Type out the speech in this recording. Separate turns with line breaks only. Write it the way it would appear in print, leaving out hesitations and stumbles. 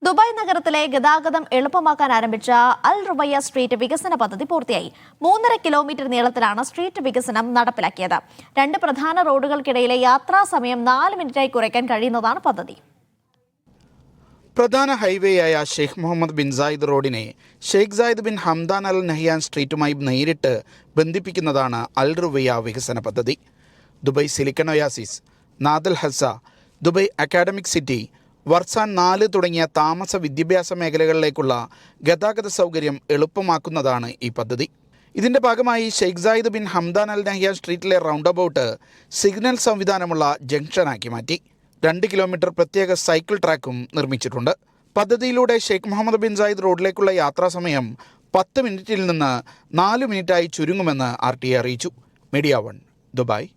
Dubai നഗരത്തിലെ ഗതാഗതം എളുപ്പമാക്കാൻ ആരംഭിച്ച അൽ റുബയ്യ സ്ട്രീറ്റ് വികസന പദ്ധതി പൂർത്തിയായി. 3.5 കിലോമീറ്റർ നീളത്തിലാണ് സ്ട്രീറ്റ് വികസനം നടപ്പിലാക്കിയത്. 2 പ്രധാന റോഡുകൾക്കിടയിലെ യാത്രാ സമയം 4 മിനിറ്റായി കുറയ്ക്കാൻ കഴിയുന്നതാണ് പദ്ധതി.
പ്രധാന ഹൈവേയായ ഷെയ്ഖ് മുഹമ്മദ് ബിൻ സായിദ് റോഡിനെ Sheikh Zayed bin Hamdan Al Nahyan സ്ട്രീറ്റുമായി നേരിട്ട് ബന്ധിപ്പിക്കുന്നതാണ് അൽ റുബയ്യ വികസന പദ്ധതി. Dubai Silicon Oasis, Nad Al Hessa, Dubai Academic City, Warsan 4 തുടങ്ങിയ താമസ വിദ്യാഭ്യാസ മേഖലകളിലേക്കുള്ള ഗതാഗത സൗകര്യം എളുപ്പമാക്കുന്നതാണ് ഈ പദ്ധതി. ഇതിൻ്റെ ഭാഗമായി Sheikh Zayed bin Hamdan Al Nahyan സ്ട്രീറ്റിലെ റൗണ്ട് അബൌട്ട് സിഗ്നൽ സംവിധാനമുള്ള ജംഗ്ഷനാക്കി മാറ്റി. 2 കിലോമീറ്റർ പ്രത്യേക സൈക്കിൾ ട്രാക്കും നിർമ്മിച്ചിട്ടുണ്ട്. പദ്ധതിയിലൂടെ ഷെയ്ഖ് മുഹമ്മദ് ബിൻ സായിദ് റോഡിലേക്കുള്ള യാത്രാസമയം 10 മിനിറ്റിൽ നിന്ന് 4 മിനിറ്റായി ചുരുങ്ങുമെന്ന് RTA അറിയിച്ചു. Media 1, Dubai.